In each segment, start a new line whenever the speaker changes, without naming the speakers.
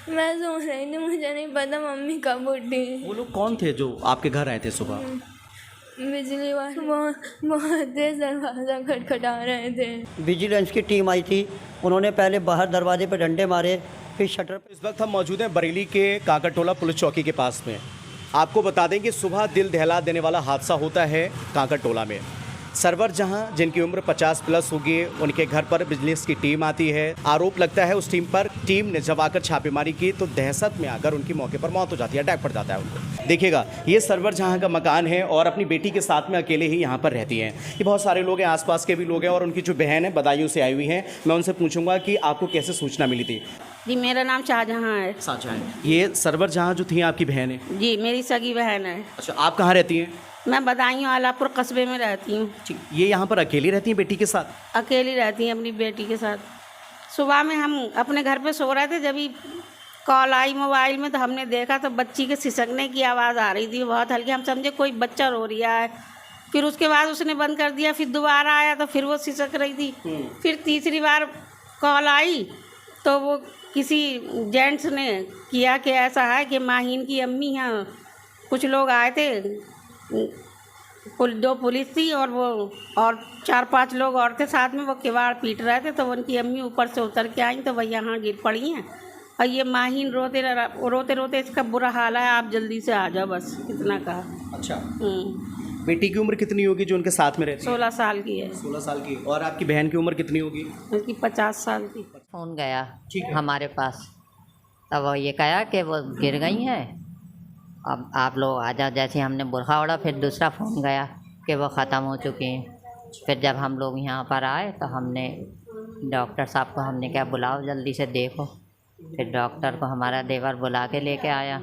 मैं सो रही थी, मुझे नहीं पता मम्मी कब उठी।
वो लोग कौन थे जो आपके घर आए थे सुबह?
बिजली वाले बहुत तेज दरवाज़ा खटखटा रहे थे।
विजिलेंस की टीम आई थी, उन्होंने पहले बाहर दरवाजे पर डंडे मारे, फिर शटर।
इस वक्त हम मौजूद हैं बरेली के कांकरटोला पुलिस चौकी के पास में। आपको बता दें कि सुबह दिल दहला देने वाला हादसा होता है कांकरटोला में। सरवर जहां जिनकी उम्र 50 प्लस होगी, उनके घर पर विजिलेंस की टीम आती है। आरोप लगता है उस टीम ने जब आकर छापेमारी की तो दहशत में आकर उनकी मौके पर मौत हो जाती है, अटैक पड़ जाता है उनको। देखिएगा, ये सरवर जहां का मकान है और अपनी बेटी के साथ में अकेले ही यहाँ पर रहती हैं। ये बहुत सारे लोग हैं, आसपास के भी लोग हैं और उनकी जो बहन है बदायूं से आई हुई हैं। मैं उनसे पूछूंगा कि आपको कैसे सूचना मिली थी?
जी, मेरा नाम शाहजहां है।
शाहजहां, ये सरवर जहां जो थी आपकी बहन है?
जी, मेरी सगी बहन है।
अच्छा, आप कहाँ रहती हैं?
मैं बदायूं आलापुर कस्बे में रहती हूँ।
ठीक, ये यहाँ पर अकेली रहती हैं बेटी के साथ?
अकेली रहती हैं अपनी बेटी के साथ। सुबह में हम अपने घर पे सो रहे थे, जब ही कॉल आई मोबाइल में तो हमने देखा तो बच्ची के सिसकने की आवाज़ आ रही थी बहुत हल्की। हम समझे कोई बच्चा रो रहा है। फिर उसके बाद उसने बंद कर दिया, फिर दोबारा आया तो फिर वो सिसक रही थी। फिर तीसरी बार कॉल आई तो वो किसी जेंट्स ने किया कि ऐसा है कि माहीन की अम्मी हैं, कुछ लोग आए थे, दो पुलिस थी और वो और 4-5 लोग और थे साथ में, वो किवाड़ पीट रहे थे। तो उनकी अम्मी ऊपर से उतर के आई तो वह यहाँ गिर पड़ी हैं और ये माहीन रोते रोते इसका बुरा हाल है, आप जल्दी से आ जाओ, बस इतना कहा।
अच्छा, बेटी की उम्र कितनी होगी जो उनके साथ में रहती है?
16 साल की है।
16 साल की। और आपकी बहन की उम्र कितनी होगी?
उसकी 50 साल की।
फ़ोन गया
ठीक है।
हमारे पास, तब वो ये कहा कि वो गिर गई हैं, अब आप लोग आ जाओ। जैसे हमने बुरखा ओढ़ा, फिर दूसरा फ़ोन गया कि वो ख़त्म हो चुकी हैं। फिर जब हम लोग यहाँ पर आए तो हमने डॉक्टर साहब को हमने क्या बुलाओ जल्दी से देखो। फिर डॉक्टर को हमारा देवर बुला के लेके आया,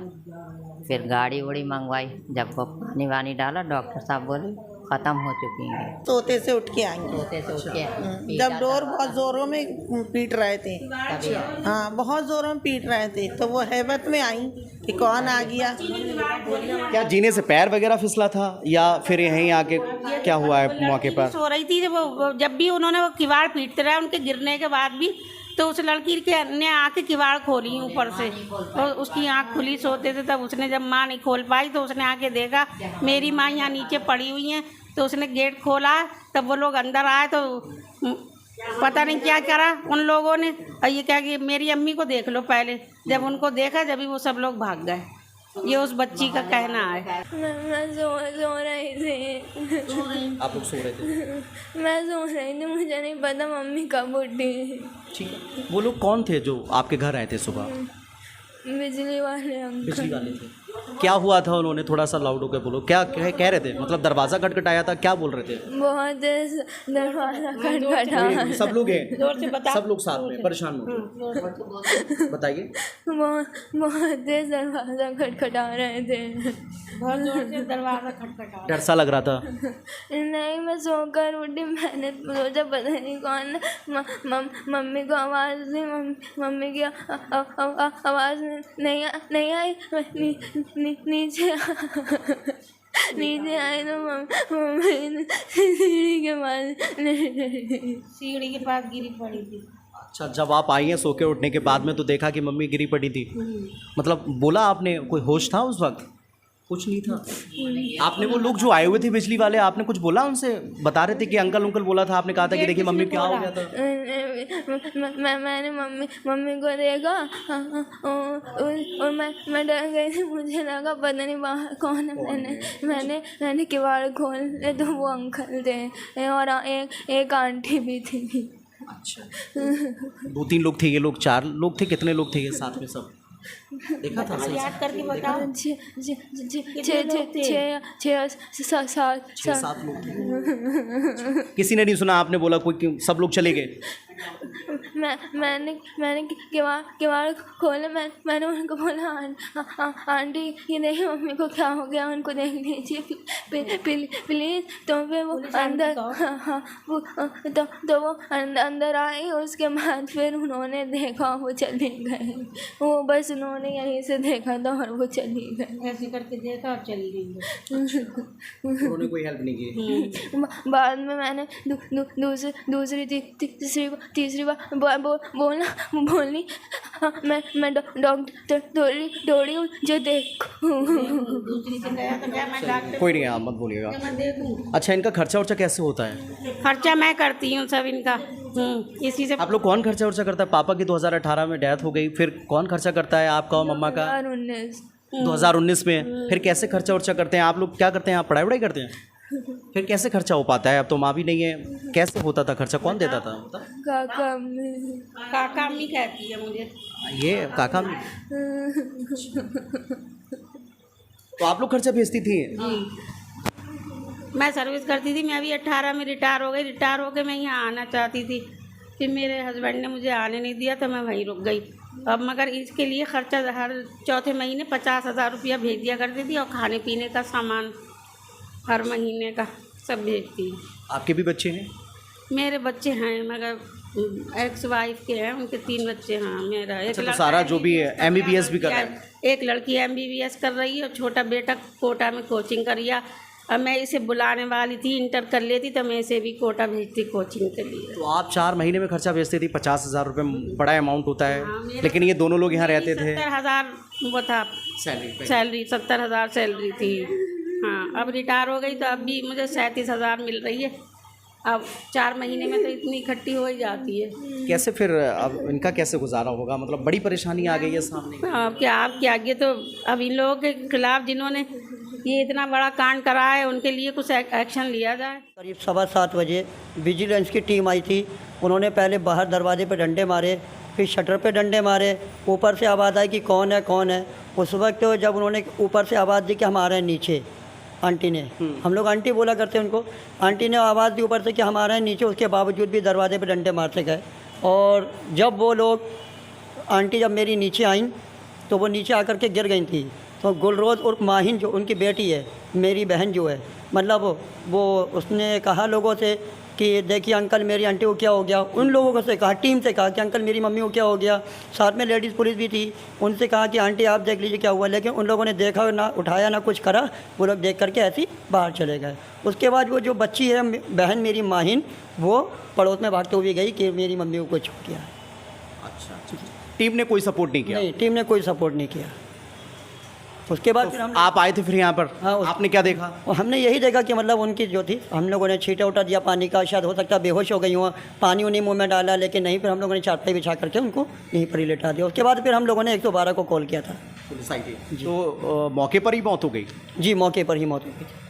फिर गाड़ी उड़ी मंगवाई। जब वो पानी वानी डाला, डॉक्टर साहब बोले ख़त्म हो चुकी हैं।
सोते से उठ के आएंगे,
सोते से उठ के
जब डोर बहुत ज़ोरों में पीट रहे थे। हाँ, बहुत ज़ोरों में पीट रहे थे तो वो हैबत में आई कि कौन आ गया।
क्या जीने से पैर वगैरह फिसला था या फिर यहीं आके क्या हुआ है मौके पर?
सो रही थी जब भी उन्होंने वो किवाड़ पीटते रहे, उनके गिरने के बाद भी तो उस लड़की के ने आके किवाड़ खोली ऊपर से, तो उसकी आंख खुली, सोते थे। तब उसने जब माँ नहीं खोल पाई तो उसने आके देखा मेरी माँ यहाँ नीचे पड़ी हुई हैं, तो उसने गेट खोला। तब वो लोग अंदर आए तो पता नहीं क्या करा उन लोगों ने, और ये क्या कि मेरी अम्मी को देख लो पहले। जब उनको देखा जब भी वो सब लोग भाग गए। ये उस बच्ची का कहना है।
मैं सो रही थी।
आप लोग सो रहे थे?
मैं सो रही थी, मुझे नहीं पता मम्मी कब उठी।
ठीक है। वो लोग कौन थे जो आपके घर आए थे सुबह?
बिजली वाले अंकल।
बिजली वाले थे। क्या हुआ था उन्होंने? थोड़ा सा लाउड होकर बोलो। क्या कह रहे थे? मतलब दरवाज़ा खटखटाया था, क्या बोल रहे थे?
बहुत तेज दरवाज़ा खटखटा।
सब लोग हैं, सब लोग साथ में परेशान हो। बताइए।
बहुत तेज दरवाज़ा खटखटा रहे थे।
बहुत जोर से दरवाज़ा खटखटा।
डर सा लग रहा था?
नहीं, मैं सोकर उठी, मैंने सोचा पता नहीं कौन। मम्मी को आवाज़ दी, मम्मी की आवाज़ नहीं आई। नीचे आए तो मम्मी
सीढ़ी के पास गिरी पड़ी थी।
अच्छा, जब आप आई हैं सो के उठने के बाद में तो देखा कि मम्मी गिरी पड़ी थी। मतलब बोला आपने? कोई होश था उस वक्त? कुछ नहीं था। आपने वो लोग जो आए हुए थे बिजली वाले, आपने कुछ बोला उनसे? बता रहे थे कि अंकल बोला था, आपने कहा था कि देखिए मम्मी क्या हो गया था?
मैंने मम्मी को देखा और मैं डर गई थी। मुझे लगा पता नहीं बाहर कौन है। मैंने किवाड़ खोले तो वो अंकल थे और एक आंटी भी थी।
अच्छा, 2-3 लोग थे ये लोग? 4 लोग थे? कितने लोग थे ये साथ में सब? देखा था?
याद करके बताओ।
6-7 लोग थे। किसी ने नहीं सुना? आपने बोला कोई, सब लोग चले गए?
मैंने किवाड़ खोले। मैंने उनको बोला आंटी ये देखिए मम्मी को क्या हो गया, उनको देख लीजिए प्लीज़। तो फिर वो अंदर, तो वो अंदर आए। उसके बाद फिर उन्होंने देखा, वो चले गए। वो बस उन्होंने यहीं से देखा था और वो चली गए।
ऐसे करके देखा और चली गई।
उन्होंने कोई हेल्प नहीं की?
बाद में मैंने दूसरी तीसरी बार बोली मैं डॉक्टर दौड़ी हूँ जो देखूँ।
कोई नहीं, आप मत बोलिएगा। अच्छा, इनका खर्चा वर्चा कैसे होता है?
खर्चा मैं करती हूँ सब इनका। इसी से
आप लोग कौन खर्चा वर्चा करता है? पापा की 2018 में डेथ हो गई, फिर कौन खर्चा करता है आपका और मम्मा का? 2019 में। फिर कैसे खर्चा वर्चा करते हैं आप लोग? क्या करते हैं आप? पढ़ाई करते हैं? फिर कैसे खर्चा हो पाता है? अब तो माँ भी नहीं है, कैसे होता था खर्चा? कौन देता था?
काका
अम्मी कहती है मुझे।
ये काका में? तो आप लोग खर्चा भेजती थी?
मैं सर्विस करती थी। मैं अभी 18 में रिटायर हो गई। रिटायर होकर मैं यहाँ आना चाहती थी, फिर मेरे हस्बैंड ने मुझे आने नहीं दिया तो मैं वहीं रुक गई। अब मगर इसके लिए खर्चा हर चौथे महीने 50,000 रुपया भेज दिया करती थी, और खाने पीने का सामान हर महीने का सब भेजती हूँ।
आपके भी बच्चे हैं?
मेरे बच्चे हैं मगर एक्स वाइफ के हैं, उनके 3 बच्चे हैं। मेरा एक
तो सारा जो भी है MBBS भी कर रहा है?
एक लड़की MBBS कर रही है और छोटा बेटा कोटा में कोचिंग कर रहा। अब मैं इसे बुलाने वाली थी, इंटर कर लेती तो मैं इसे भी कोटा भेजती कोचिंग के लिए।
तो आप 4 महीने में खर्चा भेजती थी? 50,000 रुपये बड़ा अमाउंट होता है।
हाँ,
लेकिन ये दोनों लोग यहाँ रहते थे।
70,000 वो था सैलरी 70,000 सैलरी थी। हाँ, अब रिटायर हो गई तो अब भी मुझे 37,000 मिल रही है। अब 4 महीने में तो इतनी इकट्ठी हो ही जाती है।
कैसे फिर अब इनका कैसे गुजारा होगा? मतलब बड़ी परेशानी आ गई है सामने।
अब क्या आपके आगे तो अब इन लोगों के खिलाफ जिन्होंने ये इतना बड़ा कांड करा है उनके लिए कुछ एक्शन लिया जाए।
करीब 7:15 बजे विजिलेंस की टीम आई थी। उन्होंने पहले बाहर दरवाजे पर डंडे मारे, फिर शटर पे डंडे मारे। ऊपर से आवाज़ आई कि कौन है कौन है। उस वक्त जब उन्होंने ऊपर से आवाज़ दी कि हम आ रहे हैं नीचे, आंटी ने, हम लोग आंटी बोला करते हैं उनको, आंटी ने आवाज़ दी ऊपर से कि हम आ रहे हैं नीचे। उसके बावजूद भी दरवाजे पे डंडे मारते गए। और जब वो लोग आंटी जब मेरी नीचे आईं तो वो नीचे आकर के गिर गई थी। तो गुलरोज़ और माहिन जो उनकी बेटी है, मेरी बहन जो है, मतलब वो उसने कहा लोगों से कि देखिए अंकल मेरी आंटी को क्या हो गया। उन लोगों को से कहा, टीम से कहा कि अंकल मेरी मम्मी को क्या हो गया। साथ में लेडीज़ पुलिस भी थी, उनसे कहा कि आंटी आप देख लीजिए क्या हुआ। लेकिन उन लोगों ने देखा ना, उठाया ना कुछ करा। वो लोग देख करके ऐसे ही बाहर चले गए। उसके बाद वो जो बच्ची है बहन मेरी माहिन, वो पड़ोस में भागते हुए गई कि मेरी मम्मी को कुछ हो गया।
अच्छा, टीम ने कोई सपोर्ट नहीं किया?
नहीं, टीम ने कोई सपोर्ट नहीं किया। उसके बाद फिर हम
आप आए थे फिर यहाँ पर?
हाँ,
आपने क्या देखा?
हमने यही देखा कि मतलब उनकी जो थी, हम लोगों ने छींटा उठा दिया पानी का, शायद हो सकता है बेहोश हो गई हुआ, पानी उन्हीं मुंह में डाला, लेकिन नहीं, फिर हम लोगों ने चारपाई बिछा करके उनको यहीं पर ही लेटा दिया। उसके बाद फिर हम लोगों ने 112 को कॉल किया था।
पुलिस आई थी तो मौके पर ही मौत हो गई?
जी, मौके पर ही मौत हो गई थी।